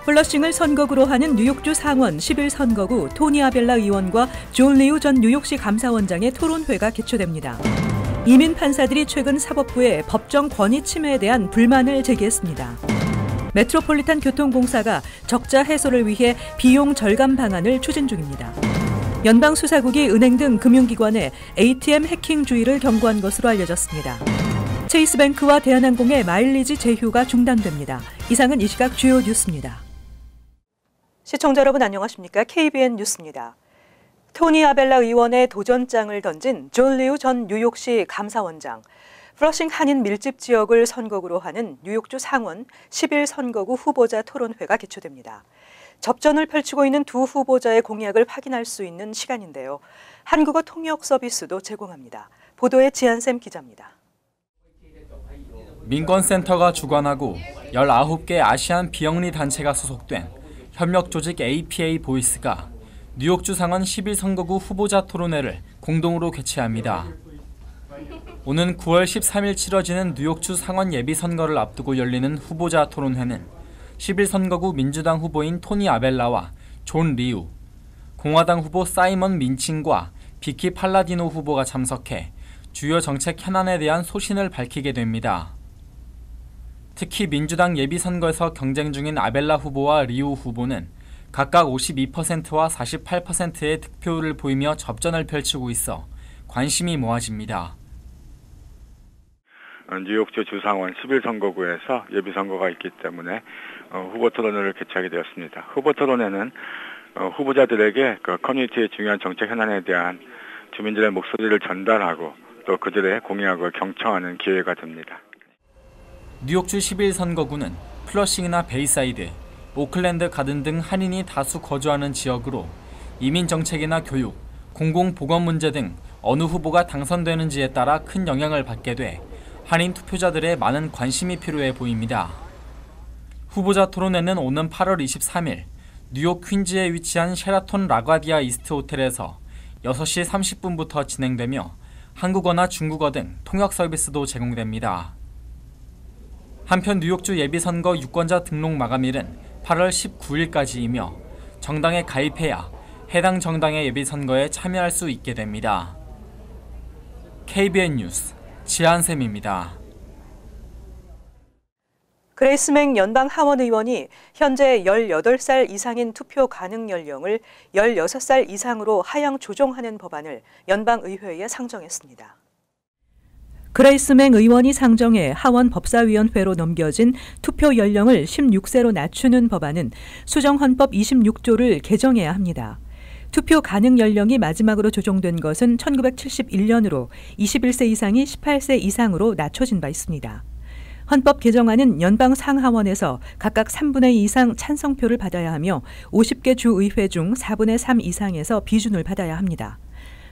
플러싱을 선거구로 하는 뉴욕주 상원 11선거구 토니 아벨라 의원과 존 리우 전 뉴욕시 감사원장의 토론회가 개최됩니다. 이민 판사들이 최근 사법부에 법정 권위 침해에 대한 불만을 제기했습니다. 메트로폴리탄 교통공사가 적자 해소를 위해 비용 절감 방안을 추진 중입니다. 연방수사국이 은행 등 금융기관에 ATM 해킹 주의를 경고한 것으로 알려졌습니다. 체이스뱅크와 대한항공의 마일리지 제휴가 중단됩니다. 이상은 이 시각 주요 뉴스입니다. 시청자 여러분 안녕하십니까? KBN 뉴스입니다. 토니 아벨라 의원의 도전장을 던진 존 리우 전 뉴욕시 감사원장, 플러싱 한인 밀집 지역을 선거구로 하는 뉴욕주 상원 11선거구 후보자 토론회가 개최됩니다. 접전을 펼치고 있는 두 후보자의 공약을 확인할 수 있는 시간인데요. 한국어 통역 서비스도 제공합니다. 보도에 지한샘 기자입니다. 민권센터가 주관하고 19개 아시안 비영리 단체가 소속된 협력 조직 APA 보이스가 뉴욕주 상원 11선거구 후보자 토론회를 공동으로 개최합니다. 오는 9월 13일 치러지는 뉴욕주 상원 예비선거를 앞두고 열리는 후보자 토론회는 11선거구 민주당 후보인 토니 아벨라와 존 리우, 공화당 후보 사이먼 민칭과 비키 팔라디노 후보가 참석해 주요 정책 현안에 대한 소신을 밝히게 됩니다. 특히 민주당 예비선거에서 경쟁 중인 아벨라 후보와 리우 후보는 각각 52%와 48%의 득표율을 보이며 접전을 펼치고 있어 관심이 모아집니다. 뉴욕주 주상원 11선거구에서 예비선거가 있기 때문에 후보 토론회를 개최하게 되었습니다. 후보 토론회는 후보자들에게 커뮤니티의 중요한 정책 현안에 대한 주민들의 목소리를 전달하고 또 그들의 공약을 경청하는 기회가 됩니다. 뉴욕주 11선거구는 플러싱이나 베이사이드, 오클랜드 가든 등 한인이 다수 거주하는 지역으로 이민 정책이나 교육, 공공보건 문제 등 어느 후보가 당선되는지에 따라 큰 영향을 받게 돼 한인 투표자들의 많은 관심이 필요해 보입니다. 후보자 토론회는 오는 8월 23일 뉴욕 퀸즈에 위치한 셰라톤 라과디아 이스트 호텔에서 6시 30분부터 진행되며 한국어나 중국어 등 통역 서비스도 제공됩니다. 한편 뉴욕주 예비선거 유권자 등록 마감일은 8월 19일까지이며 정당에 가입해야 해당 정당의 예비선거에 참여할 수 있게 됩니다. KBN 뉴스 지한샘입니다. 그레이스 맥 연방 하원 의원이 현재 18살 이상인 투표 가능 연령을 16살 이상으로 하향 조정하는 법안을 연방의회에 상정했습니다. 그레이스 맥 의원이 상정해 하원 법사위원회로 넘겨진 투표 연령을 16세로 낮추는 법안은 수정헌법 26조를 개정해야 합니다. 투표 가능 연령이 마지막으로 조정된 것은 1971년으로 21세 이상이 18세 이상으로 낮춰진 바 있습니다. 헌법 개정안은 연방 상하원에서 각각 3분의 2 이상 찬성표를 받아야 하며 50개 주의회 중 4분의 3 이상에서 비준을 받아야 합니다.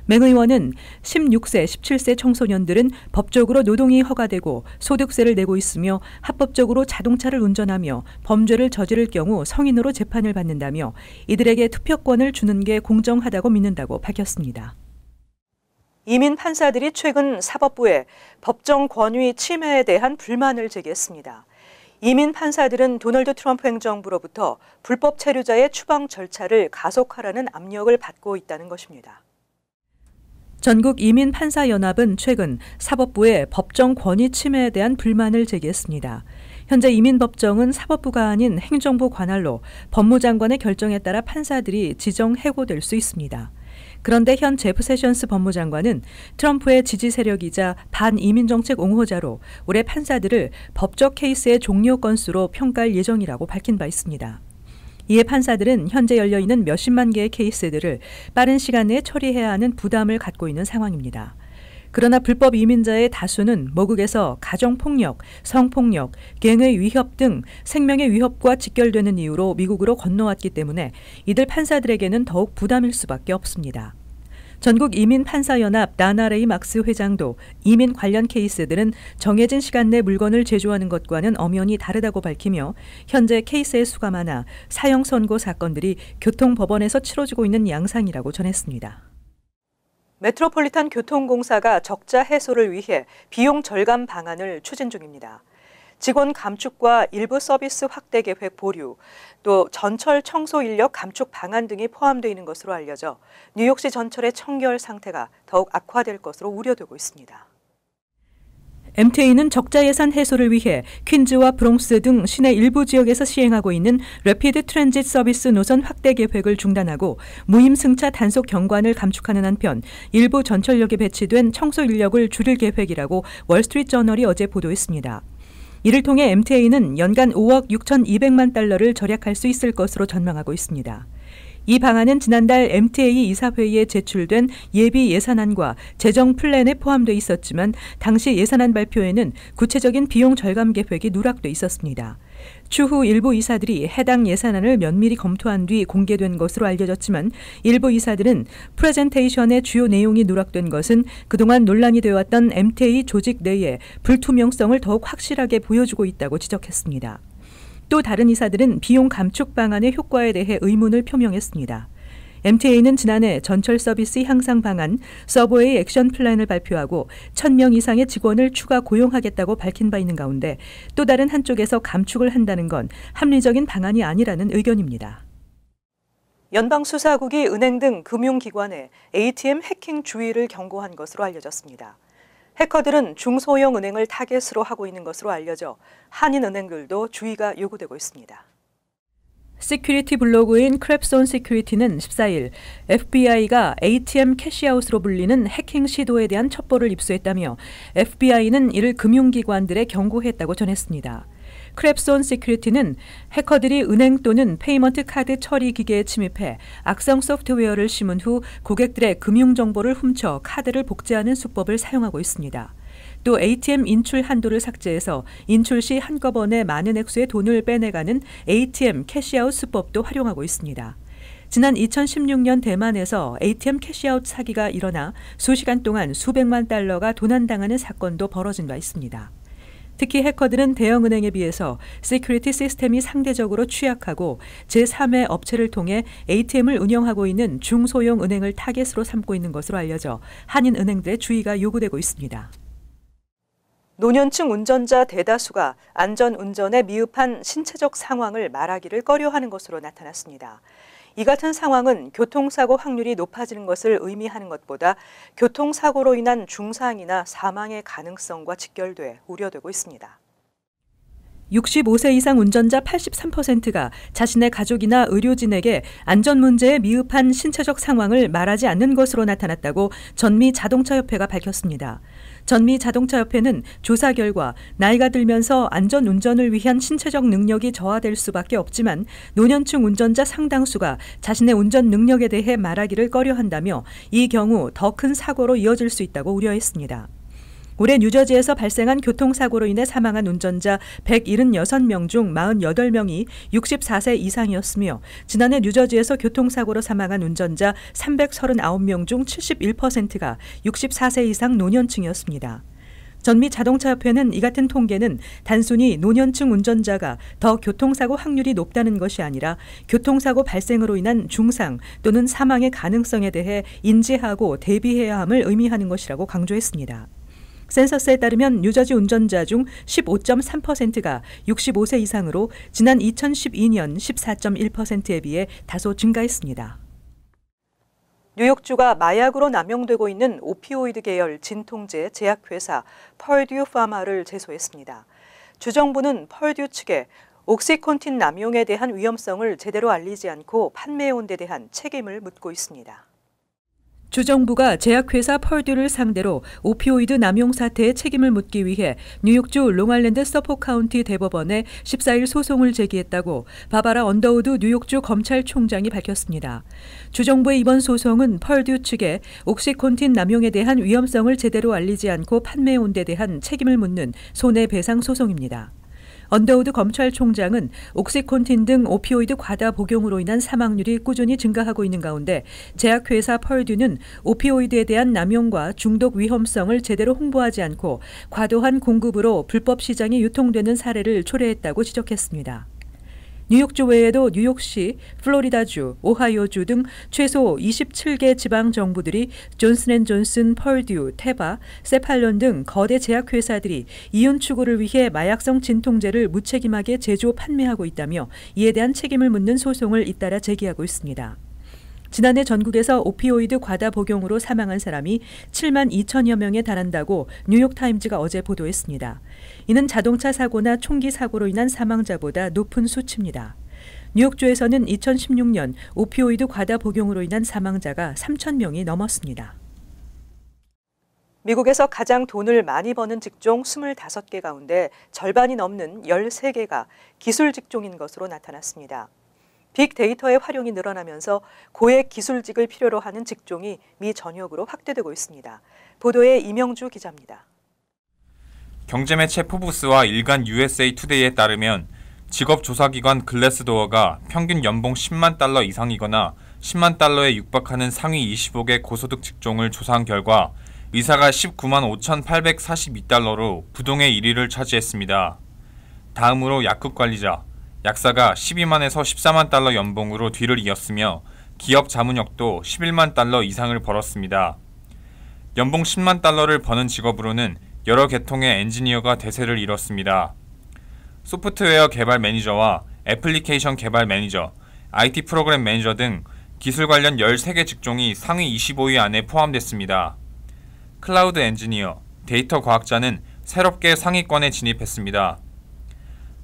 맥 의원은 16세, 17세 청소년들은 법적으로 노동이 허가되고 소득세를 내고 있으며 합법적으로 자동차를 운전하며 범죄를 저지를 경우 성인으로 재판을 받는다며 이들에게 투표권을 주는 게 공정하다고 믿는다고 밝혔습니다. 이민 판사들이 최근 사법부에 법정 권위 침해에 대한 불만을 제기했습니다. 이민 판사들은 도널드 트럼프 행정부로부터 불법 체류자의 추방 절차를 가속화라는 압력을 받고 있다는 것입니다. 전국 이민 판사 연합은 최근 사법부에 법정 권위 침해에 대한 불만을 제기했습니다. 현재 이민법정은 사법부가 아닌 행정부 관할로 법무장관의 결정에 따라 판사들이 지정 해고될 수 있습니다. 그런데 현 제프 세션스 법무장관은 트럼프의 지지 세력이자 반이민정책 옹호자로 올해 판사들을 법적 케이스의 종료 건수로 평가할 예정이라고 밝힌 바 있습니다. 이에 판사들은 현재 열려있는 몇십만 개의 케이스들을 빠른 시간 내에 처리해야 하는 부담을 갖고 있는 상황입니다. 그러나 불법 이민자의 다수는 모국에서 가정폭력, 성폭력, 갱의 위협 등 생명의 위협과 직결되는 이유로 미국으로 건너왔기 때문에 이들 판사들에게는 더욱 부담일 수밖에 없습니다. 전국 이민판사연합 나나레이 막스 회장도 이민 관련 케이스들은 정해진 시간 내 물건을 제조하는 것과는 엄연히 다르다고 밝히며 현재 케이스의 수가 많아 사형 선고 사건들이 교통법원에서 치러지고 있는 양상이라고 전했습니다. 메트로폴리탄 교통공사가 적자 해소를 위해 비용 절감 방안을 추진 중입니다. 직원 감축과 일부 서비스 확대 계획 보류, 또 전철 청소 인력 감축 방안 등이 포함되어 있는 것으로 알려져 뉴욕시 전철의 청결 상태가 더욱 악화될 것으로 우려되고 있습니다. MTA는 적자 예산 해소를 위해 퀸즈와 브롱스 등 시내 일부 지역에서 시행하고 있는 래피드 트랜짓 서비스 노선 확대 계획을 중단하고 무임승차 단속 경관을 감축하는 한편 일부 전철역에 배치된 청소 인력을 줄일 계획이라고 월스트리트저널이 어제 보도했습니다. 이를 통해 MTA는 연간 5억 6,200만 달러를 절약할 수 있을 것으로 전망하고 있습니다. 이 방안은 지난달 MTA 이사회의에 제출된 예비 예산안과 재정 플랜에 포함돼 있었지만 당시 예산안 발표에는 구체적인 비용 절감 계획이 누락돼 있었습니다. 추후 일부 이사들이 해당 예산안을 면밀히 검토한 뒤 공개된 것으로 알려졌지만 일부 이사들은 프레젠테이션의 주요 내용이 누락된 것은 그동안 논란이 되어왔던 MTA 조직 내의 불투명성을 더욱 확실하게 보여주고 있다고 지적했습니다. 또 다른 이사들은 비용 감축 방안의 효과에 대해 의문을 표명했습니다. MTA는 지난해 전철 서비스 향상 방안 서브웨이 액션 플랜을 발표하고 1,000명 이상의 직원을 추가 고용하겠다고 밝힌 바 있는 가운데 또 다른 한쪽에서 감축을 한다는 건 합리적인 방안이 아니라는 의견입니다. 연방수사국이 은행 등 금융기관에 ATM 해킹 주의를 경고한 것으로 알려졌습니다. 해커들은 중소형 은행을 타겟으로 하고 있는 것으로 알려져 한인은행들도 주의가 요구되고 있습니다. 시큐리티 블로그인 크랩손 시큐리티는 14일 FBI가 ATM 캐시아웃으로 불리는 해킹 시도에 대한 첩보를 입수했다며 FBI는 이를 금융기관들에 경고했다고 전했습니다. 크랩손 시큐리티는 해커들이 은행 또는 페이먼트 카드 처리 기계에 침입해 악성 소프트웨어를 심은 후 고객들의 금융정보를 훔쳐 카드를 복제하는 수법을 사용하고 있습니다. 또 ATM 인출 한도를 삭제해서 인출 시 한꺼번에 많은 액수의 돈을 빼내가는 ATM 캐시아웃 수법도 활용하고 있습니다. 지난 2016년 대만에서 ATM 캐시아웃 사기가 일어나 수시간 동안 수백만 달러가 도난당하는 사건도 벌어진 바 있습니다. 특히 해커들은 대형은행에 비해서 시큐리티 시스템이 상대적으로 취약하고 제3의 업체를 통해 ATM을 운영하고 있는 중소형 은행을 타겟으로 삼고 있는 것으로 알려져 한인은행들의 주의가 요구되고 있습니다. 노년층 운전자 대다수가 안전운전에 미흡한 신체적 상황을 말하기를 꺼려하는 것으로 나타났습니다. 이 같은 상황은 교통사고 확률이 높아지는 것을 의미하는 것보다 교통사고로 인한 중상이나 사망의 가능성과 직결돼 우려되고 있습니다. 65세 이상 운전자 83%가 자신의 가족이나 의료진에게 안전 문제에 미흡한 신체적 상황을 말하지 않는 것으로 나타났다고 전미자동차협회가 밝혔습니다. 전미자동차협회는 조사 결과 나이가 들면서 안전운전을 위한 신체적 능력이 저하될 수밖에 없지만 노년층 운전자 상당수가 자신의 운전 능력에 대해 말하기를 꺼려한다며 이 경우 더 큰 사고로 이어질 수 있다고 우려했습니다. 올해 뉴저지에서 발생한 교통사고로 인해 사망한 운전자 176명 중 48명이 64세 이상이었으며 지난해 뉴저지에서 교통사고로 사망한 운전자 339명 중 71%가 64세 이상 노년층이었습니다. 전미자동차협회는 이 같은 통계는 단순히 노년층 운전자가 더 교통사고 확률이 높다는 것이 아니라 교통사고 발생으로 인한 중상 또는 사망의 가능성에 대해 인지하고 대비해야 함을 의미하는 것이라고 강조했습니다. 센서스에 따르면 뉴저지 운전자 중 15.3%가 65세 이상으로 지난 2012년 14.1%에 비해 다소 증가했습니다. 뉴욕주가 마약으로 남용되고 있는 오피오이드 계열 진통제 제약회사 펄듀 파마를 제소했습니다. 주정부는 펄듀 측에 옥시콘틴 남용에 대한 위험성을 제대로 알리지 않고 판매해온 데 대한 책임을 묻고 있습니다. 주정부가 제약회사 펄듀를 상대로 오피오이드 남용 사태에 책임을 묻기 위해 뉴욕주 롱아일랜드 서포 카운티 대법원에 14일 소송을 제기했다고 바바라 언더우드 뉴욕주 검찰총장이 밝혔습니다. 주정부의 이번 소송은 펄듀 측에 옥시콘틴 남용에 대한 위험성을 제대로 알리지 않고 판매해온 데 대한 책임을 묻는 손해배상 소송입니다. 언더우드 검찰총장은 옥시콘틴 등 오피오이드 과다 복용으로 인한 사망률이 꾸준히 증가하고 있는 가운데 제약회사 펄듀는 오피오이드에 대한 남용과 중독 위험성을 제대로 홍보하지 않고 과도한 공급으로 불법 시장에 유통되는 사례를 초래했다고 지적했습니다. 뉴욕주 외에도 뉴욕시, 플로리다주, 오하이오주 등 최소 27개 지방 정부들이 존슨앤존슨, 펄듀, 테바, 세팔론 등 거대 제약회사들이 이윤 추구를 위해 마약성 진통제를 무책임하게 제조 판매하고 있다며 이에 대한 책임을 묻는 소송을 잇따라 제기하고 있습니다. 지난해 전국에서 오피오이드 과다 복용으로 사망한 사람이 7만 2천여 명에 달한다고 뉴욕타임즈가 어제 보도했습니다. 이는 자동차 사고나 총기 사고로 인한 사망자보다 높은 수치입니다. 뉴욕주에서는 2016년 오피오이드 과다 복용으로 인한 사망자가 3천 명이 넘었습니다. 미국에서 가장 돈을 많이 버는 직종 25개 가운데 절반이 넘는 13개가 기술 직종인 것으로 나타났습니다. 빅데이터의 활용이 늘어나면서 고액 기술직을 필요로 하는 직종이 미 전역으로 확대되고 있습니다. 보도에 이명주 기자입니다. 경제매체 포브스와 일간 USA 투데이에 따르면 직업조사기관 글래스도어가 평균 연봉 10만 달러 이상이거나 10만 달러에 육박하는 상위 25개 고소득 직종을 조사한 결과 의사가 19만 5,842달러로 부동의 1위를 차지했습니다. 다음으로 약국관리자, 약사가 12만에서 14만 달러 연봉으로 뒤를 이었으며 기업 자문역도 11만 달러 이상을 벌었습니다. 연봉 10만 달러를 버는 직업으로는 여러 계통의 엔지니어가 대세를 이뤘습니다. 소프트웨어 개발 매니저와 애플리케이션 개발 매니저, IT 프로그램 매니저 등 기술 관련 13개 직종이 상위 25위 안에 포함됐습니다. 클라우드 엔지니어, 데이터 과학자는 새롭게 상위권에 진입했습니다.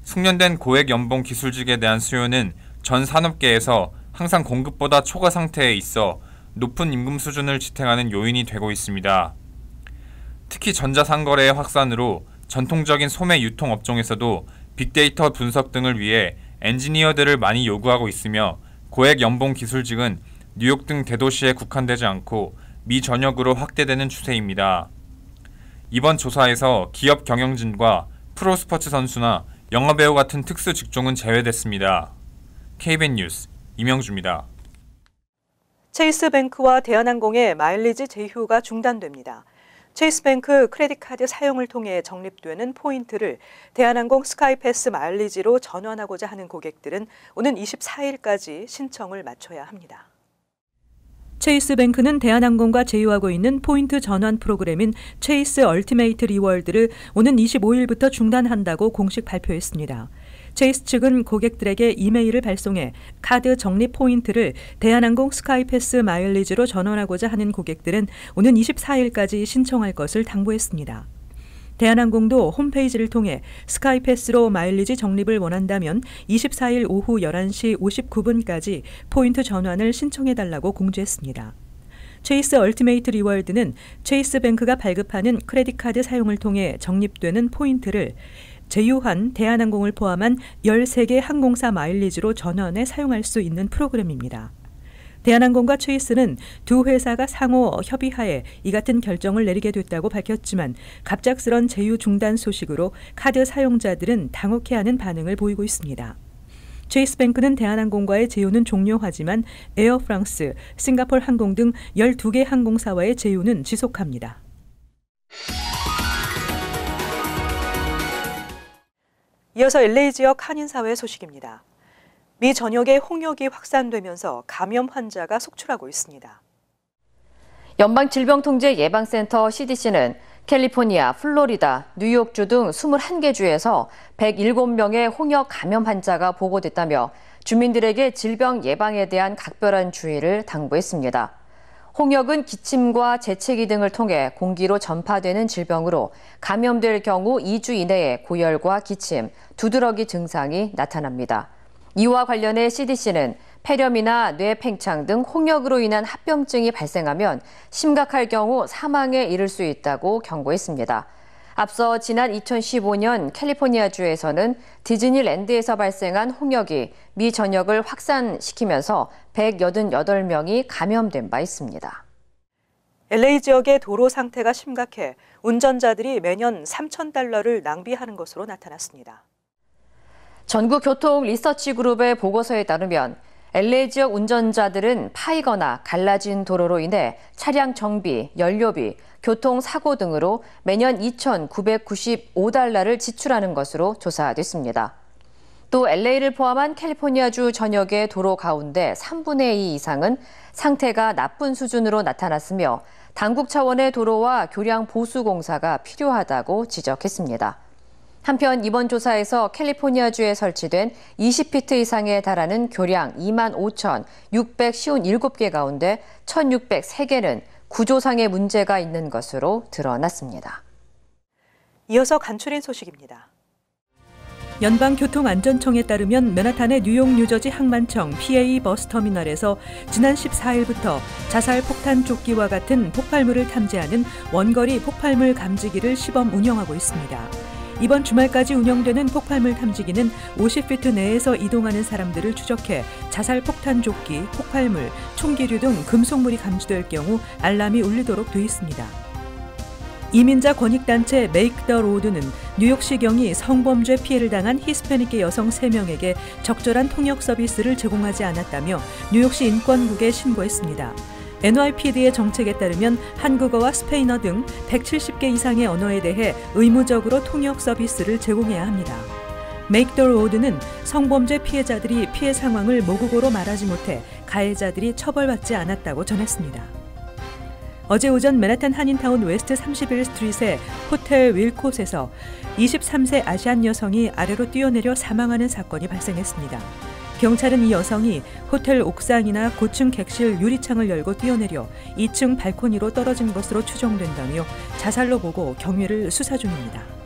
숙련된 고액 연봉 기술직에 대한 수요는 전 산업계에서 항상 공급보다 초과 상태에 있어 높은 임금 수준을 지탱하는 요인이 되고 있습니다. 특히 전자상거래의 확산으로 전통적인 소매 유통 업종에서도 빅데이터 분석 등을 위해 엔지니어들을 많이 요구하고 있으며 고액 연봉 기술직은 뉴욕 등 대도시에 국한되지 않고 미 전역으로 확대되는 추세입니다. 이번 조사에서 기업 경영진과 프로스포츠 선수나 영화배우 같은 특수 직종은 제외됐습니다. KBN 뉴스 이명주입니다. 체이스뱅크와 대한항공의 마일리지 제휴가 중단됩니다. 체이스뱅크 크레딧카드 사용을 통해 적립되는 포인트를 대한항공 스카이패스 마일리지로 전환하고자 하는 고객들은 오는 24일까지 신청을 마쳐야 합니다. 체이스뱅크는 대한항공과 제휴하고 있는 포인트 전환 프로그램인 체이스 얼티메이트 리월드를 오는 25일부터 중단한다고 공식 발표했습니다. 체이스 측은 고객들에게 이메일을 발송해 카드 적립 포인트를 대한항공 스카이패스 마일리지로 전환하고자 하는 고객들은 오는 24일까지 신청할 것을 당부했습니다. 대한항공도 홈페이지를 통해 스카이패스로 마일리지 적립을 원한다면 24일 오후 11시 59분까지 포인트 전환을 신청해달라고 공지했습니다. 체이스 얼티메이트 리월드는 체이스뱅크가 발급하는 크레딧카드 사용을 통해 적립되는 포인트를 제휴한 대한항공을 포함한 13개 항공사 마일리지로 전환해 사용할 수 있는 프로그램입니다. 대한항공과 체이스는 두 회사가 상호 협의하에 이 같은 결정을 내리게 됐다고 밝혔지만 갑작스런 제휴 중단 소식으로 카드 사용자들은 당혹해하는 반응을 보이고 있습니다. 체이스뱅크는 대한항공과의 제휴는 종료하지만 에어프랑스, 싱가포르 항공 등 12개 항공사와의 제휴는 지속합니다. 이어서 LA 지역 한인사회 소식입니다. 미 전역에 홍역이 확산되면서 감염 환자가 속출하고 있습니다. 연방질병통제예방센터 CDC는 캘리포니아, 플로리다, 뉴욕주 등 21개 주에서 107명의 홍역 감염 환자가 보고됐다며 주민들에게 질병 예방에 대한 각별한 주의를 당부했습니다. 홍역은 기침과 재채기 등을 통해 공기로 전파되는 질병으로 감염될 경우 2주 이내에 고열과 기침, 두드러기 증상이 나타납니다. 이와 관련해 CDC는 폐렴이나 뇌팽창 등 홍역으로 인한 합병증이 발생하면 심각할 경우 사망에 이를 수 있다고 경고했습니다. 앞서 지난 2015년 캘리포니아주에서는 디즈니랜드에서 발생한 홍역이 미 전역을 확산시키면서 188명이 감염된 바 있습니다. LA 지역의 도로 상태가 심각해 운전자들이 매년 $3,000를 낭비하는 것으로 나타났습니다. 전국교통리서치그룹의 보고서에 따르면 LA 지역 운전자들은 파이거나 갈라진 도로로 인해 차량 정비, 연료비, 교통사고 등으로 매년 $2,995를 지출하는 것으로 조사됐습니다. 또 LA를 포함한 캘리포니아주 전역의 도로 가운데 3분의 2 이상은 상태가 나쁜 수준으로 나타났으며 당국 차원의 도로와 교량 보수 공사가 필요하다고 지적했습니다. 한편 이번 조사에서 캘리포니아주에 설치된 20피트 이상에 달하는 교량 25,657개 가운데 1,603개는 구조상의 문제가 있는 것으로 드러났습니다. 이어서 간추린 소식입니다. 연방교통안전청에 따르면 맨하탄의 뉴욕 뉴저지 항만청 PA 버스터미널에서 지난 14일부터 자살 폭탄 조끼와 같은 폭발물을 탐지하는 원거리 폭발물 감지기를 시범 운영하고 있습니다. 이번 주말까지 운영되는 폭발물 탐지기는 50피트 내에서 이동하는 사람들을 추적해 자살 폭탄 조끼, 폭발물, 총기류 등 금속물이 감지될 경우 알람이 울리도록 돼 있습니다. 이민자 권익단체 메이크 더 로드는 뉴욕시경이 성범죄 피해를 당한 히스패닉계 여성 3명에게 적절한 통역 서비스를 제공하지 않았다며 뉴욕시 인권국에 신고했습니다. NYPD의 정책에 따르면 한국어와 스페인어 등 170개 이상의 언어에 대해 의무적으로 통역 서비스를 제공해야 합니다. 메이크 더 로드는 성범죄 피해자들이 피해 상황을 모국어로 말하지 못해 가해자들이 처벌받지 않았다고 전했습니다. 어제 오전 맨하탄 한인타운 웨스트 31스트릿의 호텔 윌콧에서 23세 아시안 여성이 아래로 뛰어내려 사망하는 사건이 발생했습니다. 경찰은 이 여성이 호텔 옥상이나 고층 객실 유리창을 열고 뛰어내려 2층 발코니로 떨어진 것으로 추정된다며 자살로 보고 경위를 수사 중입니다.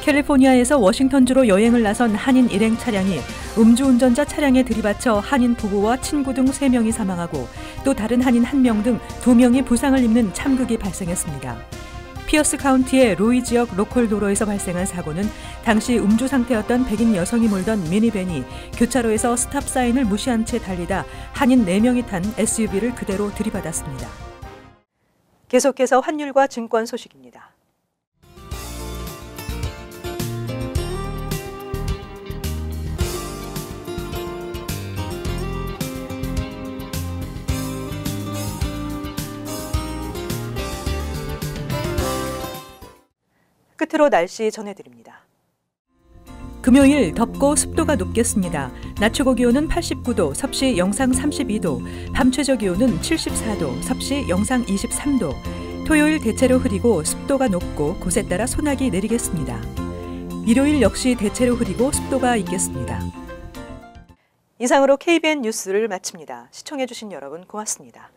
캘리포니아에서 워싱턴주로 여행을 나선 한인 일행 차량이 음주운전자 차량에 들이받쳐 한인 부부와 친구 등 3명이 사망하고 또 다른 한인 1명 등 2명이 부상을 입는 참극이 발생했습니다. 피어스 카운티의 로이 지역 로컬 도로에서 발생한 사고는 당시 음주 상태였던 백인 여성이 몰던 미니밴이 교차로에서 스탑 사인을 무시한 채 달리다 한인 4명이 탄 SUV를 그대로 들이받았습니다. 계속해서 환율과 증권 소식입니다. 끝으로 날씨 전해드립니다. 금요일 덥고 습도가 높겠습니다. 낮 최고 기온은 89도, 섭씨 영상 32도, 밤 최저 기온은 74도, 섭씨 영상 23도. 토요일 대체로 흐리고 습도가 높고 곳에 따라 소나기 내리겠습니다. 일요일 역시 대체로 흐리고 습도가 있겠습니다. 이상으로 KBN 뉴스를 마칩니다. 시청해주신 여러분 고맙습니다.